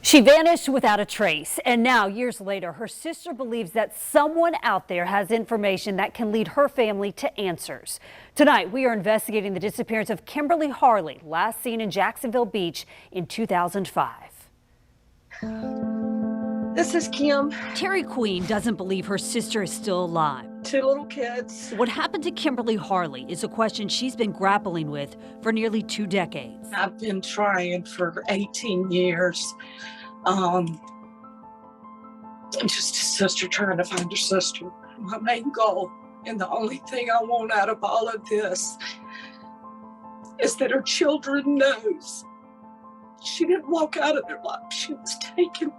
She vanished without a trace, and now, years later, her sister believes that someone out there has information that can lead her family to answers. Tonight, we are investigating the disappearance of Kimberly Harley, last seen in Jacksonville Beach in 2005. This is Kim. Terry Queen doesn't believe her sister is still alive. 2 little kids. What happened to Kimberly Harley is a question she's been grappling with for nearly 2 decades. I've been trying for 18 years. Just a sister trying to find her sister. My main goal, and the only thing I want out of all of this, is that her children knows she didn't walk out of their life. She was taken.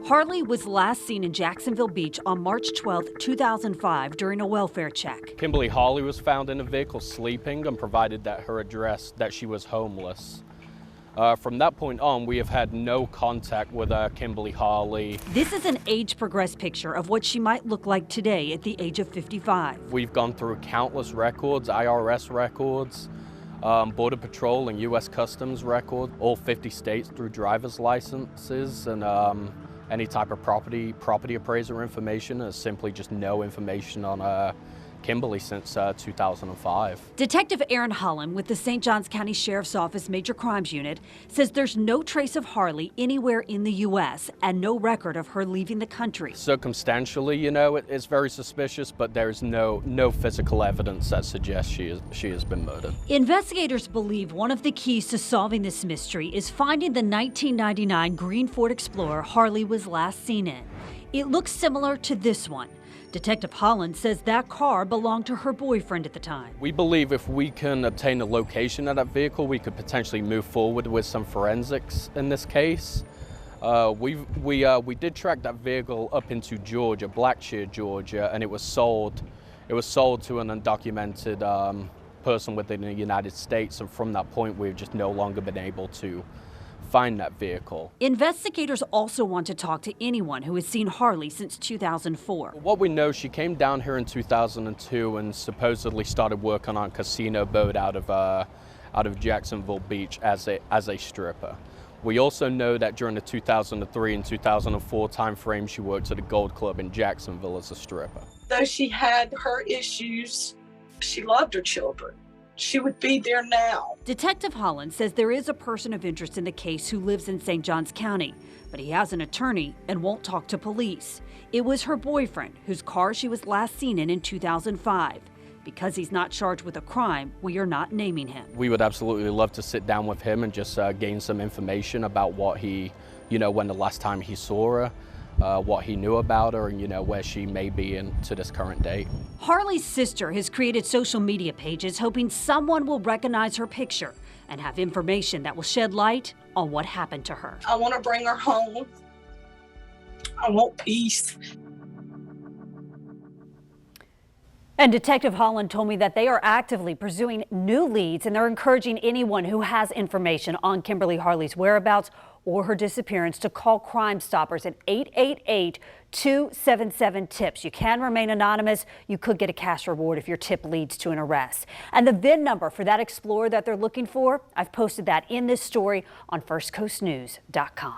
Harley was last seen in Jacksonville Beach on March 12, 2005 during a welfare check. Kimberly Harley was found in a vehicle sleeping and provided that her address that she was homeless. From that point on, we have had no contact with Kimberly Harley. This is an age-progressed picture of what she might look like today at the age of 55. We've gone through countless records, IRS records, Border Patrol and U.S. Customs records, all 50 states through driver's licenses, and any type of property appraiser information. Is simply just no information on Kimberly since 2005. Detective Aaron Holland with the St. Johns County Sheriff's Office Major Crimes Unit says there's no trace of Harley anywhere in the U.S. and no record of her leaving the country. Circumstantially, you know, it's very suspicious, but there's no physical evidence that suggests she has been murdered. Investigators believe one of the keys to solving this mystery is finding the 1999 green Ford Explorer Harley was last seen in. It looks similar to this one. Detective Holland says that car belonged to her boyfriend at the time. We believe if we can obtain the location of that vehicle, we could potentially move forward with some forensics in this case. We did track that vehicle up into Georgia, Blackshear, Georgia, and it was sold. It was sold to an undocumented person within the United States, and from that point, we've just no longer been able to find that vehicle. Investigators also want to talk to anyone who has seen Harley since 2004. What we know, she came down here in 2002 and supposedly started working on a casino boat out of Jacksonville Beach as a stripper. We also know that during the 2003 and 2004 timeframe, she worked at a Gold Club in Jacksonville as a stripper. Though she had her issues, she loved her children. She would be there now. Detective Holland says there is a person of interest in the case who lives in St. Johns County, but he has an attorney and won't talk to police. It was her boyfriend, whose car she was last seen in 2005. Because he's not charged with a crime, we are not naming him. We would absolutely love to sit down with him and just gain some information about what he, when the last time he saw her, what he knew about her, and where she may be in to this current date. Harley's sister has created social media pages hoping someone will recognize her picture and have information that will shed light on what happened to her. I want to bring her home. I want peace. And Detective Holland told me that they are actively pursuing new leads, and they're encouraging anyone who has information on Kimberly Harley's whereabouts or her disappearance to call Crime Stoppers at 888-277-TIPS. You can remain anonymous. You could get a cash reward if your tip leads to an arrest. And the VIN number for that Explorer that they're looking for, I've posted that in this story on firstcoastnews.com.